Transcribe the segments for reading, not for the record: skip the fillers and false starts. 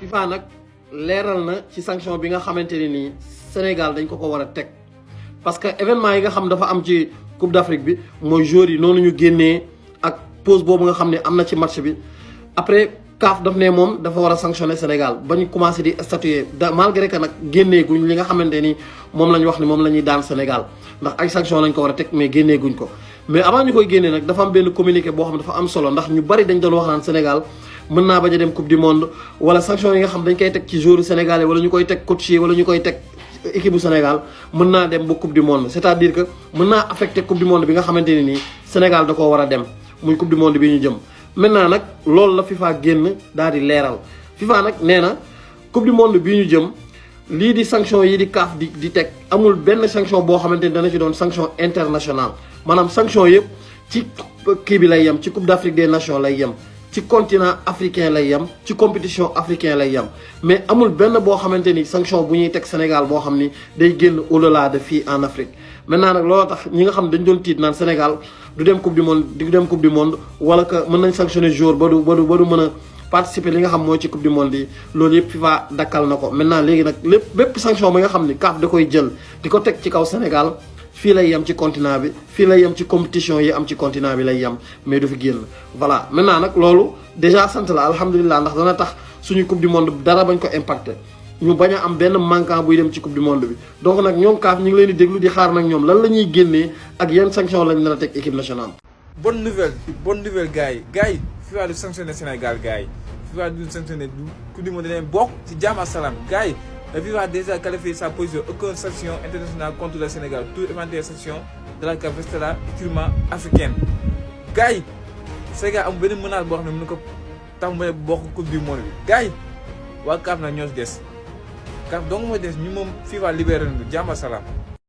FIFA nag leeral na ci sanction bi nga xamante ne nii Sénégal dañ ko war a teg parce que événement yi nga xam dafa am ci Coupe d'Afrique bi mooy joueurs yi noonu ñu génnee ak pause boobu nga xam ne am na ci match bi après CAF daf ne moom dafa war a sanctionner Sénégal ba ñu commencé di statuer malgré que nag génnee guñ li nga xamante ni moom la ñu wax ni moom la ñuy daan Sénégal ndax ay sanction lañ ko war a teg mais génnee guñ ko mais avant ñu koy génnee nag dafa am benn communiqué boo xam ne dafa am solo ndax ñu bari dañ doon wax naan Sénégal mën naa bañ a dem coupe du monde wala sanction yi nga xam dañ koy teg ci joueurs sénégalais wala ñu koy teg coach yi wala ñu koy teg équipe bu Sénégal mën naa dem ba coupe du monde c'est-à-dire que mën naa affecter coupe du monde bi nga xamante ne nii Sénégal da koo war a dem muy coupe du monde bi ñu jëm. maintenant nag loolu la FIFA génn daal di leeral FIFA nag nee na coupe du monde bi ñu jëm lii di sanction yi di CAF di teg amul benn sanction boo xamante ni dana ci doon sanction internationale maanaam sanction yëpp ci kii bi lay yem ci Coupe d'Afrique des Nations lay yem. ci continent africain lay yem ci compétition africain lay yem mais amul benn boo xamante ni sanction bu ñuy teg Sénégal boo xam ni day génn au-delà de fii en Afrique maintenant nag looloo tax ñi nga xam dañ doon tiit naan Sénégal du dem coupe du monde wala que mën nañ sanctionner jour ba du mën a participer li nga xam mooy ci coupe du monde yi loolu yëpp FIFA dakkal na ko maintenant léegi nag bépp sanction bi nga xam ni CAF da koy jël di ko teg ci kaw Sénégal fii lay yem ci continent bi fii lay yem ci compétition yi am ci continent bi lay yem mais du fi génn voilà maintenant nag loolu déjà sant la alhamdulilah ndax dana tax suñu coupe du monde dara bañ ko impacté ñu bañ a am benn manquant buy dem ci coupe du monde bi donc nag ñoom CAF ñu ngi leen di déglu di xaar nag ñoom lan la ñuy génnee ak yan sanction lañ nar a teg équipe nationale. bonne nouvelle gars yi FIFA du sanctionné Sénégal gars yi FIFA du sanctionné du coupe du monde dinañ bokk ci jàmm ak salaam gars yi. La FIFA a déjà qualifié sa position. Aucune sanction internationale contre le Sénégal. Toute éventuelle sanction de la CAF restera purement africaine. Gars yi Sénégal am benn menace boo xam ne mën na ko tax mu bokk coupe du monde bi gars yi waa CAF nag ñoo si des CAF donc mooy des ñu moom FIFA libéré nañu jàmm ak salaam.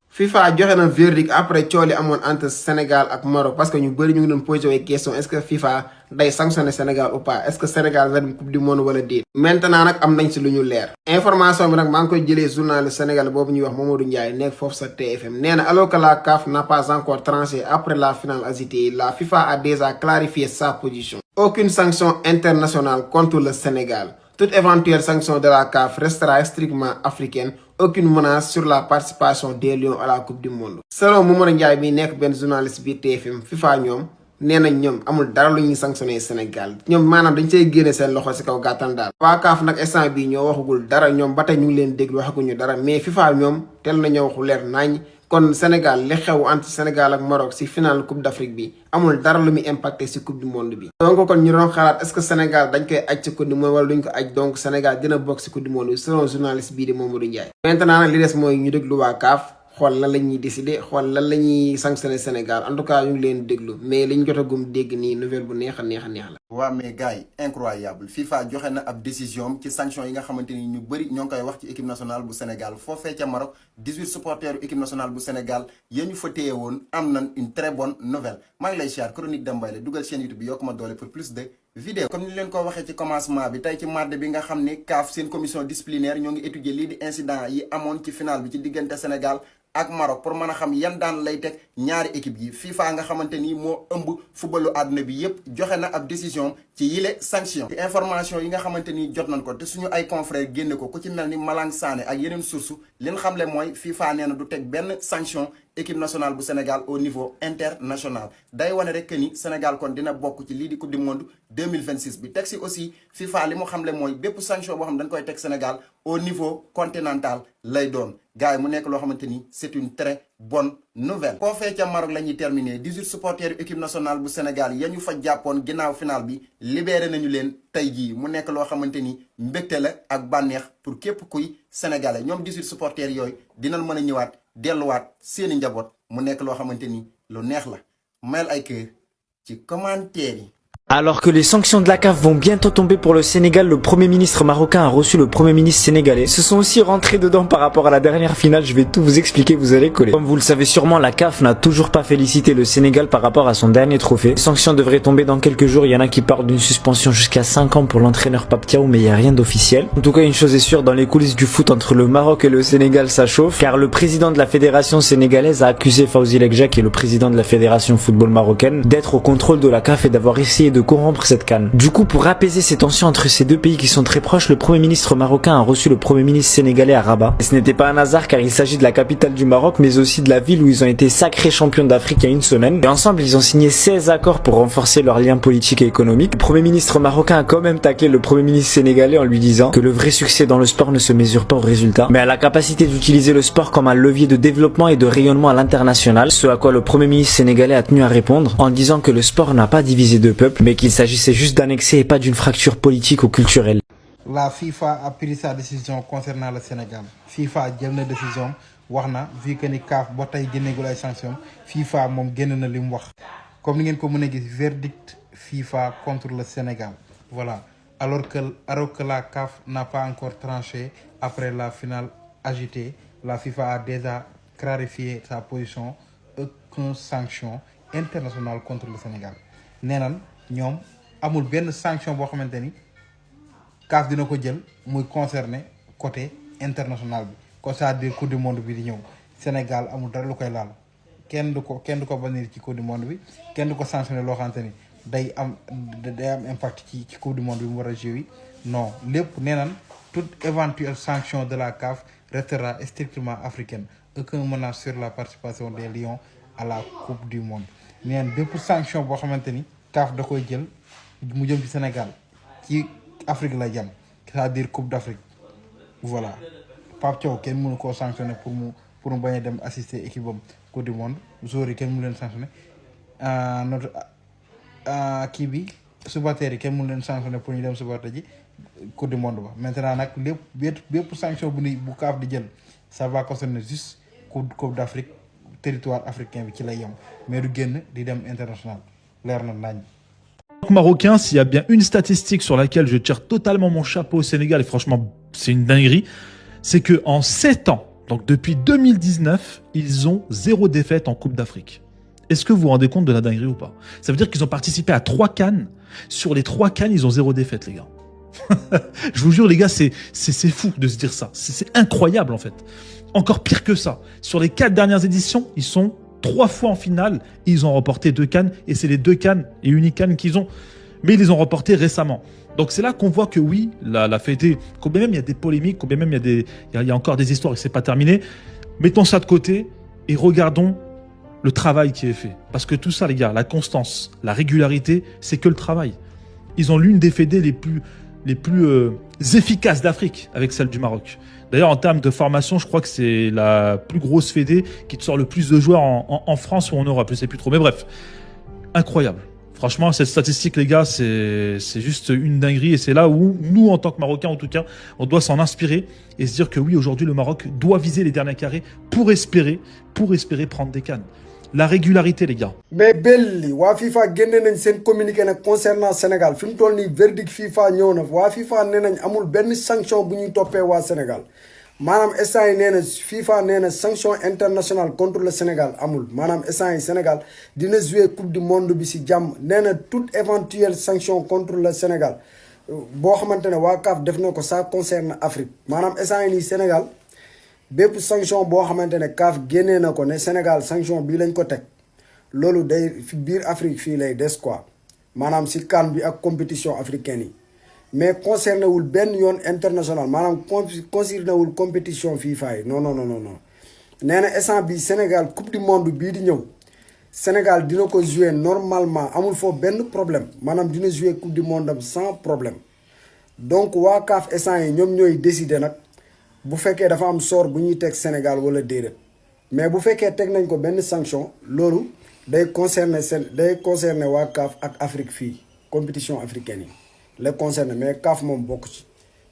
FIFA joxe na verdict après coow li amoon entre Sénégal ak Maroc parce que ñu bëri ñu ngi doon posé ay question est-ce que FIFA day sanctionner Sénégal ou pas est-ce que Sénégal va dem coupe du monde wala déet. maintenant nag am nañ si lu ñu leer. information bi nag maa ngi koy jëlee journaliste Sénégal boobu ñuy wax Mamadou Ndiaye nekk foofu sa TFM nee na alors que la CAF n'a pas encore tranché après la finale agitée la FIFA a déjà clarifié sa position. Aucune sanction internationale contre le Sénégal. Toute éventuelle sanction de la CAF restera strictement africaine. Aucune menace sur la participation des Lions à la Coupe du Monde. Selon Mamadou Ndiaye bi nekk benn journaliste bi TFM FIFA ñoom nee nañ ñoom amul dara lu ñuy sanctionné Sénégal ñoom maanaam dañ say génne seen loxo si kaw gàttal daal. waa CAF nag instant bii ñoo waxagul dara ñoom ba tey ñu ngi leen déglu waxaguñu dara mais FIFA ñoom teel nañoo waxu leer nañ kon Sénégal li xew entre Sénégal ak Maroc si finale Coupe d'Afrique bi amul dara lu muy impacté si Coupe du Monde bi. donc kon ñu doon xalaat est-ce que Sénégal dañ koy aj ci Coupe du Monde wala duñ ko aj donc Sénégal dina bokk si Coupe du Monde bi selon journaliste bii di Mamadou Ndiaye. maintenant nag li des mooy ñu déglu waa CAF xool lan la ñuy décider xool lan la ñuy sanctionner Sénégal en tout cas ñu ngi leen déglu mais liñ jotagum dégg nii nouvelle bu neex a neex la. waaw mais gars yi incroyable FIFA joxe na ab décision ci sanction yi nga xamante ni ñu bëri ñoo ngi koy wax ci équipe nationale bu Sénégal foofee ca Maroc 18 supporters équipe nationale bu Sénégal yéen ñu fa téye woon am nañ une très bonne nouvelle maa ngi lay siyaar Chronique Demba la dugal chaîne YouTube bi yokku ma doole pour plus de vidéo comme ni leen ko waxee ci commencement bi tey ci mardi bi nga xam ni CAF seen commission disciplinaire ñoo ngi étudier lii di incident yi amoon ci final bi ci diggante Sénégal ak Maroc pour mën a xam yan daan lay teg ñaari équipe yi FIFA nga xamante ni moo ëmb footballu àdduna bi yépp joxe na ab décision ci yile sanction ci information yi nga xamante ni jot nañ ko te suñu ay confrères génne ko ku ci mel ni Malang Sané ak yeneen source leen xamle mooy FIFA nee na du teg benn sanction équipe nationale bu Sénégal au niveau international day wane rek que ni Sénégal kon dina bokk ci lii di coupe du monde 2026 bi teg si aussi FIFA li mu xamle mooy bépp sanction boo xam dañ koy teg Sénégal au niveau continental lay doon gars yi mu nekk loo xamante ni c'est une très bonne nouvelle. foofee ca Maroc la ñuy terminer 18 supporters équipe nationale bu Sénégal ya ñu fa jàppoon ginnaaw final bi libéré nañu leen tey jii mu nekk loo xamante ni mbégte la ak bànneex pour képp kuy sénégalais ñoom 18 supporters yooyu dinañ mën a ñëwaat delluwaat seeni njaboot mu nekk loo xamante ni lu neex la mayal ay kër ci commentaire yi. Alors que les sanctions de la CAF vont bientôt tomber pour le Sénégal, le Premier ministre marocain a reçu le Premier ministre sénégalais. Ils se sont aussi rentrés dedans par rapport à la dernière finale, je vais tout vous expliquer, vous allez coller. Comme vous le savez sûrement, la CAF n'a toujours pas félicité le Sénégal par rapport à son dernier trophée. Les sanctions devraient tomber dans quelques jours, il y en a qui parlent d'une suspension jusqu'à 5 ans pour l'entraîneur Pape Thiaw, mais il n'y a rien d'officiel. En tout cas, une chose est sûre, dans les coulisses du foot entre le Maroc et le Sénégal, ça chauffe, car le président de la fédération sénégalaise a accusé Fawzi Lekja, qui est le président de la fédération football marocaine, d'être au contrôle de la CAF et d'avoir essayé de corrompre cette CAN. Du coup, pour apaiser ces tensions entre ces deux pays qui sont très proches, le Premier ministre marocain a reçu le Premier ministre sénégalais à Rabat. Et ce n'était pas un hasard car il s'agit de la capitale du Maroc, mais aussi de la ville où ils ont été sacrés champions d'Afrique il y a une semaine. Et ensemble, ils ont signé 16 accords pour renforcer leurs liens politiques et économiques. Le Premier ministre marocain a quand même taclé le Premier ministre sénégalais en lui disant que le vrai succès dans le sport ne se mesure pas au résultat, mais à la capacité d'utiliser le sport comme un levier de développement et de rayonnement à l'international. Ce à quoi le Premier ministre sénégalais a tenu à répondre en disant que le sport n'a pas divisé deux peuples, mais qu'il s'agissait juste d'annexer et pas d'une fracture politique ou culturelle. La FIFA a pris sa décision concernant le Sénégal. FIFA jël na décision wax na vu que ni CAF ba tey génneegul ay sanctions FIFA moom génn na li mu wax comme ni ngeen ko mën a gis verdict FIFA contre le Sénégal. Voilà. Alors que la CAF n'a pas encore tranché après la finale agitée, la FIFA a déjà clarifié sa position, aucune sanction internationale contre le Sénégal. Nee nan ñoom amul benn sanction boo xamante ni CAF dina ko jël muy concerné côté international bi ko c'est-à-dire coupe du monde bi di ñëw Sénégal amul dara lu koy laal kenn du ko bannir ci coupe du monde bi kenn du ko sanctionné loo xamante ni day am impact ci coupe du monde bi mu war a jouer non lépp nee nan toute éventuelle sanction de la CAF restera strictement africaine. Aucune menace sur la participation des Lions à la coupe du monde. nee nan bépp sanction boo xamante ni CAF da koy jël mu jëm ci Sénégal ci Afrique la jëm c'est-à-dire coupe d'Afrique. Voilà Pape Thiaw kenn mënu koo sanctionné pour mu bañ a dem assister équipe am coupe du monde joueurs yi kenn mënu leen sanctionné notre kii bi supporters yi kenn mënu leen sanctionné pour ñu dem supporter ji coupe du monde ba. Maintenant nag bépp sanction bu CAF di jël ça va concerner juste coupe d'Afrique territoire africain bi ci lay yem mais du génn di dem international leer na nañ. Marocain, s'il y a bien une statistique sur laquelle je tire totalement mon chapeau au Sénégal, et franchement c'est une dinguerie, c'est que en 7 ans, donc depuis 2019, ils ont 0 défaite en Coupe d'Afrique. Est-ce que vous vous rendez compte de la dinguerie ou pas? Ça veut dire qu'ils ont participé à 3 CAN. Sur les 3 CAN, ils ont 0 défaite, les gars. Je vous jure, les gars, c'est fou de se dire ça. C'est incroyable, en fait. Encore pire que ça. Sur les 4 dernières éditions, ils sont 3 fois en finale. Ils ont remporté 2 CAN. Et c'est les 2 CAN et uniques CAN qu'ils ont. Mais ils les ont remportés récemment. Donc c'est là qu'on voit que oui, la fête, combien même il y a des polémiques, combien même il y a encore des histoires et c'est pas terminé. Mettons ça de côté et regardons le travail qui est fait. Parce que tout ça, les gars, la constance, la régularité, c'est que le travail. Ils ont l'une des fédés les plus efficaces d'Afrique avec celle du Maroc. D'ailleurs, en termes de formation, je crois que c'est la plus grosse fédé qui te sort le plus de joueurs en France ou en Europe. Je sais plus trop. Mais bref, incroyable. Franchement, cette statistique, les gars, c'est juste une dinguerie. Et c'est là où nous, en tant que Marocains, en tout cas, on doit s'en inspirer et se dire que oui, aujourd'hui, le Maroc doit viser les derniers carrés pour espérer prendre des CAN. La régularité, les gars. Mais belli waa FIFA génne nañ seen communiqué nag concernant Sénégal fi mu toll nii verdict FIFA ñëw na waa FIFA nee nañ amul benn sanction bu ñuy toppee waa Sénégal maanaam instant yi nee na FIFA nee na sanction internationale contre le Sénégal amul maanaam instant yi Sénégal dina jouer coupe du monde bi si jàmm nee na toute éventuelle sanction contre le Sénégal boo xamante ne waa CAF def na ko ça concerne Afrique maanaam instant yi nii Sénégal bépp sanction boo xamante ne CAF génnee na ko ne Sénégal sanction bii lañ ko teg loolu day fi biir Afrique fii lay des quoi maanaam si CAN bi ak compétition africaine yi mais concerné wul benn yoon international maanaam concerné wul compétition FIFA yi non nee na instant bi Sénégal coupe du monde bii di ñëw Sénégal dina ko jouer normalement amul foofu benn problème maanaam dina jouer coupe du monde am sans problème donc waa CAF instant yi ñoom ñooy décider nag bu fekkee dafa am sort bu ñuy teg Sénégal wala déedéet mais bu fekkee teg nañ ko benn sanction loolu day concerner waa CAF ak Afrique fii compétition africaine yi les concerner mais CAF moom bokk ci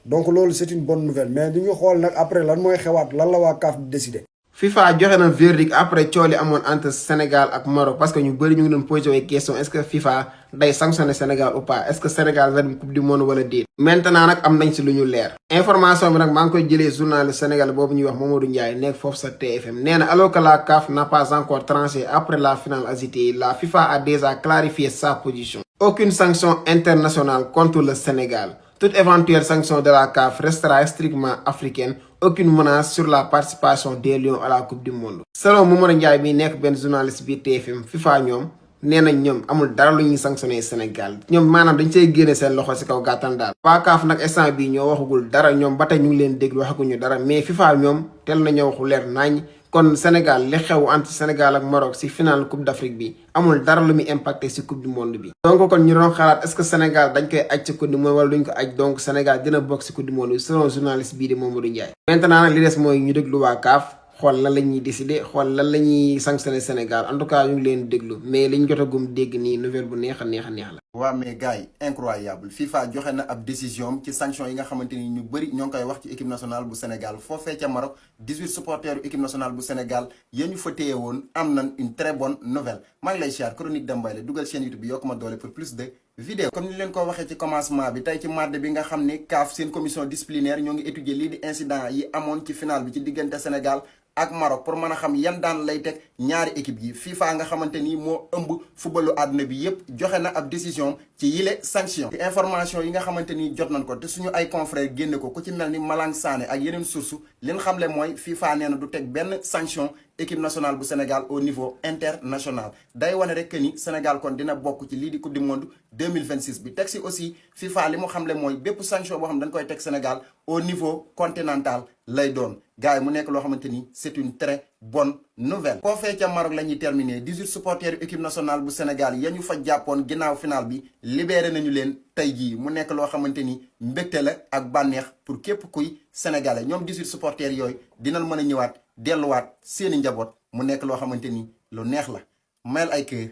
donc loolu c'est une bonne nouvelle mais ñu xool nag après lan mooy xewaat lan la waa CAF di décider. FIFA joxe na verdict après cooli amoon entre Sénégal ak Maroc parce que ñu bëri ñu ngi doon posé ay question est-ce que FIFA day sanctionner Sénégal ou pas est-ce que Sénégal va dem coupe du monde wala déet. maintenant nag am nañ si lu ñu leer. information bi nag maa ngi koy jëlee journaliste Sénégal boobu ñuy wax Mamadou Ndiaye nekk foofu sa TFM nee na alors que la CAF n'a pas encore tranché après la finale agitée la FIFA a déjà clarifié sa position. Aucune sanction internationale contre le Sénégal. Toute éventuelle sanction de la CAF restera strictement africaine. Aucune menace sur la participation des Lions à la Coupe du Monde. Selon Mamadou Ndiaye bi nekk benn journaliste bi TFM FIFA ñoom nee nañ ñoom amul dara lu ñuy sanctionné Sénégal ñoom maanaam dañ see génne seen loxo si kaw gàttal daal. waa CAF nag instant bii ñoo waxagul dara ñoom ba tey ñu ngi leen déglu waxaguñu dara mais FIFA ñoom teel nañoo waxu leer nañ kon Sénégal li xew entre Sénégal ak Maroc si final Coupe d'Afrique bi amul dara lu muy impacté si Coupe du Monde bi. donc kon ñu doon xalaat est-ce que Sénégal dañ koy aj si Coupe du Monde wala duñ ko aj donc Sénégal dina bokk si Coupe du Monde bi selon journaliste bii di Mamadou Ndiaye. maintenant nag li des mooy ñu déglu waa CAF xool lan la ñuy décider xool lan la ñuy sanctionné Sénégal en tout cas ñu ngi leen déglu mais liñ jotagum dégg nii nouvelle bu neex a neex la. waaw mais gars yi incroyable FIFA joxe na ab décision ci sanction yi nga xamante ni ñu bëri ñoo ngi koy wax ci équipe nationale bu Sénégal foofee ca Maroc 18 supporters yu équipe nationale bu Sénégal yéen ñu fa téye woon am nañ une très bonne nouvelle maa ngi lay siyaar Chronique Demba la dugal chaîne YouTube bi yokk ma doole pour plus de vidéos. comme ni leen ko waxee ci commencement bi tey ci mardi bi nga xam ni CAF seen commission disciplinaire ñoo ngi étudier lii di incident yi amoon ci final bi ci diggante Sénégal ak Maroc pour mën a xam yan daan lay teg ñaari équipe yi FIFA nga xamante ni moo ëmb footballu àdduna bi yépp joxe na ab décision ci yile sanction ci information yi nga xamante ni jot nañ ko te suñu ay confrères génne ko ku ci mel ni Malang Sané ak yeneen source leen xamle mooy FIFA nee na du teg benn sanction équipe nationale bu Sénégal au niveau international day wane rek que ni Sénégal kon dina bokk ci lii di coupe du monde 2026 bi teg si aussi FIFA li mu xamle mooy bépp sanction boo xam dañ koy teg Sénégal au niveau continental lay doon gars yi mu nekk loo xamante ni c'est une très bonne nouvelle. foofee ca Maroc la ñuy terminer 18 supporters équipe nationale bu Sénégal ya ñu fa jàppoon ginnaaw final bi libéré nañu leen tey jii mu nekk loo xamante ni mbégte la ak bànneex pour képp kuy sénégalais ñoom 18 supporters yooyu dinañ mën a ñëwaat delluwaat seeni njaboot mu nekk loo xamante ni lu neex la mayal ay kër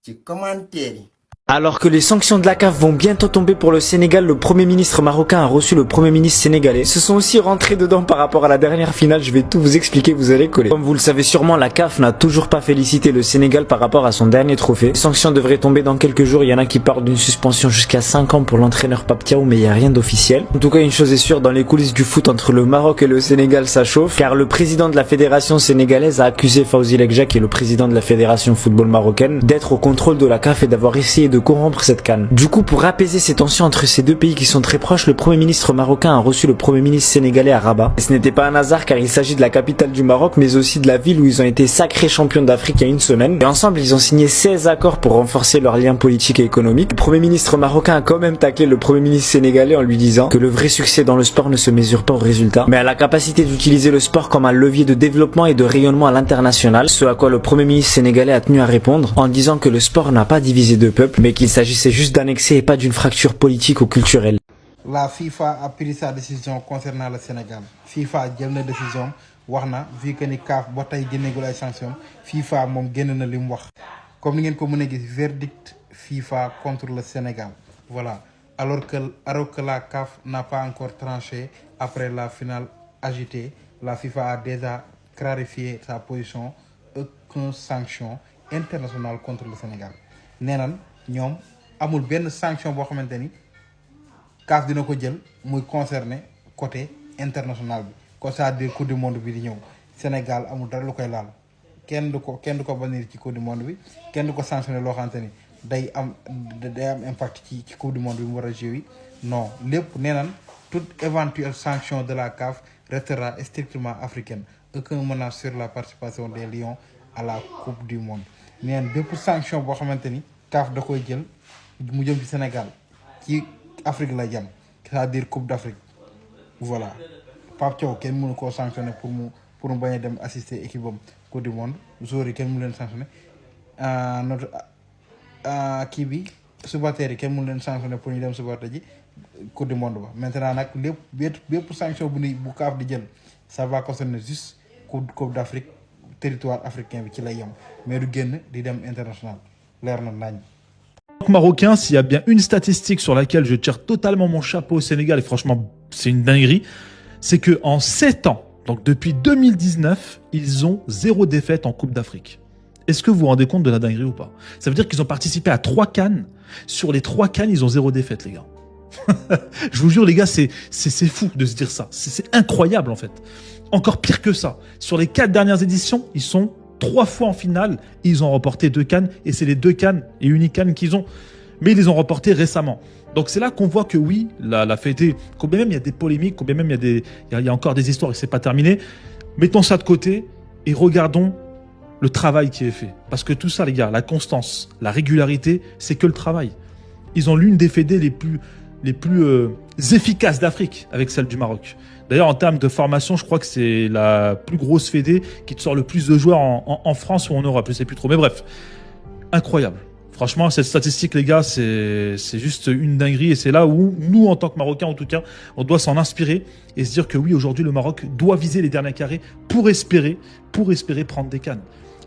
ci commentaire yi. Alors que les sanctions de la CAF vont bientôt tomber pour le Sénégal, le Premier ministre marocain a reçu le Premier ministre sénégalais. Ils se sont aussi rentrés dedans par rapport à la dernière finale, je vais tout vous expliquer, vous allez coller. Comme vous le savez sûrement, la CAF n'a toujours pas félicité le Sénégal par rapport à son dernier trophée. Les sanctions devraient tomber dans quelques jours, il y en a qui parlent d'une suspension jusqu'à 5 ans pour l'entraîneur Pape Thiaw, mais il n'y a rien d'officiel. En tout cas, une chose est sûre, dans les coulisses du foot entre le Maroc et le Sénégal, ça chauffe, car le président de la fédération sénégalaise a accusé Fawzi Lekja, qui est le président de la fédération football marocaine, d'être au contrôle de la CAF et d'avoir essayé de corrompre cette CAN. Du coup, pour apaiser ces tensions entre ces deux pays qui sont très proches, le Premier ministre marocain a reçu le Premier ministre sénégalais à Rabat. Et ce n'était pas un hasard car il s'agit de la capitale du Maroc, mais aussi de la ville où ils ont été sacrés champions d'Afrique il y a une semaine. Et ensemble, ils ont signé 16 accords pour renforcer leurs liens politiques et économiques. Le Premier ministre marocain a quand même taclé le Premier ministre sénégalais en lui disant que le vrai succès dans le sport ne se mesure pas aux résultats, mais à la capacité d'utiliser le sport comme un levier de développement et de rayonnement à l'international. Ce à quoi le Premier ministre sénégalais a tenu à répondre en disant que le sport n'a pas divisé deux peuples, mais qu'il s'agissait juste d'annexer et pas d'une fracture politique ou culturelle. La FIFA a pris sa décision concernant le Sénégal. FIFA jël na décision wax na vu que ni CAF ba tey génneegul ay sanctions FIFA moom génn na li mu wax comme ni ngeen ko mën a gis verdict FIFA contre le Sénégal. Voilà alors que la CAF n'a pas encore tranché après la finale agitée, la FIFA a déjà clarifié sa position, aucune sanction internationale contre le Sénégal. nee nan ñoom amul benn sanction boo xamante ni CAF dina ko jël muy concerné côté international bi ko c'est-à-dire coupe du monde bi di ñëw Sénégal amul dara lu koy laal kenn du ko bannir ci coupe du monde bi kenn du ko sanctionné loo xamante ni day am impact ci coupe du monde bi mu war a jouer non lépp nee nan toute éventuelle sanction de la CAF restera strictement africaine, aucun menace sur la participation des Lions à la coupe du monde. nee nan bépp sanction boo xamante ni CAF da koy jël mu jëm ci Sénégal ci Afrique la jëm, c'est-à-dire Coupe d'Afrique. Voilà Pape Thiaw kenn mënu koo sanctionné pour mu bañ a dem assister équipe am Coupe du monde. joueurs yi kenn mënu leen sanctionné notre kii bi supporters yi kenn mënu leen sanctionné pour ñu dem supporter ji Coupe du monde ba. Maintenant nag bépp sanction bu CAF di jël ça va concerner juste Coupe d'Afrique, territoire africain bi ci lay yem mais du génn di dem international leer na nañ. Marocain, s'il y a bien une statistique sur laquelle je tire totalement mon chapeau au Sénégal, et franchement c'est une dinguerie, c'est que en 7 ans, donc depuis 2019, ils ont 0 défaite en Coupe d'Afrique. Est-ce que vous vous rendez compte de la dinguerie ou pas? Ça veut dire qu'ils ont participé à 3 CAN. Sur les 3 CAN, ils ont 0 défaite, les gars. Je vous jure, les gars, c'est fou de se dire ça. C'est incroyable, en fait. Encore pire que ça. Sur les 4 dernières éditions, ils sont 3 fois en finale. Ils ont remporté 2 CAN. Et c'est les 2 CAN et uniques CAN qu'ils ont. Mais ils les ont remportés récemment. Donc c'est là qu'on voit que oui, la fête, combien même il y a des polémiques, combien même il y a encore des histoires et c'est pas terminé. Mettons ça de côté et regardons le travail qui est fait. Parce que tout ça, les gars, la constance, la régularité, c'est que le travail. Ils ont l'une des fédés les plus efficaces d'Afrique avec celle du Maroc. D'ailleurs, en termes de formation, je crois que c'est la plus grosse fédé qui te sort le plus de joueurs en France ou en Europe. Je sais plus trop. Mais bref, incroyable. Franchement, cette statistique, les gars, c'est juste une dinguerie. Et c'est là où nous, en tant que Marocains, en tout cas, on doit s'en inspirer et se dire que oui, aujourd'hui, le Maroc doit viser les derniers carrés pour espérer prendre des CAN.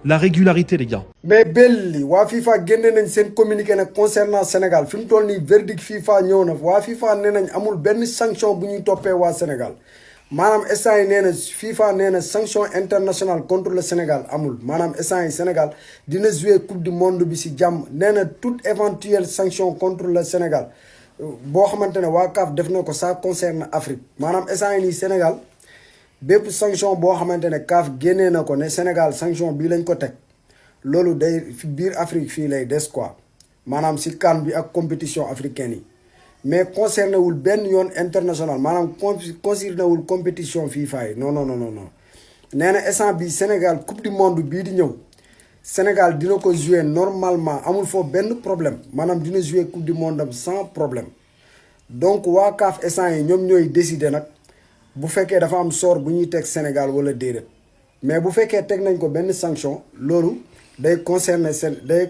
La régularité, les gars. mais belli waa FIFA génne nañ seen communiqué nag concernant Sénégal fi mu toll nii verdict FIFA ñëw na waa FIFA nee nañ amul benn sanction bu ñuy toppee waa Sénégal maanaam instant yi nee na FIFA nee na sanction internationale contre le Sénégal amul maanaam instant yi Sénégal dina jouer coupe du monde bi si jàmm nee na toute éventuelle sanction contre le Sénégal boo xamante ne waa CAF def na ko ça concerne Afrique maanaam instant yi nii Sénégal bépp sanction boo xamante ne CAF génnee na ko ne Sénégal sanction bii lañ ko teg loolu day biir Afrique fii lay des quoi maanaam si CAN bi ak compétition africaine yi mais concerné wul benn yoon international maanaam concerné wul compétition FIFA yi non nee na instant bi Sénégal coupe du monde bii di ñëw Sénégal dina ko jouer normalement amul foofu benn problème maanaam dina jouer coupe du monde am sans problème donc waa CAF instant yi ñoom ñooy décider nag bu fekkee dafa am sort bu ñuy teg Sénégal wala déedéet mais bu fekkee teg nañ ko benn sanction loolu day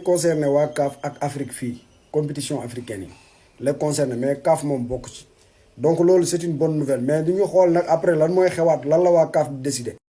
concerner waa CAF ak Afrique fii compétition africaine yi la concerner mais CAF moom bokk ci donc loolu c'est une bonne nouvelle mais du ñu xool nag après lan mooy xewaat lan la waa CAF di décider.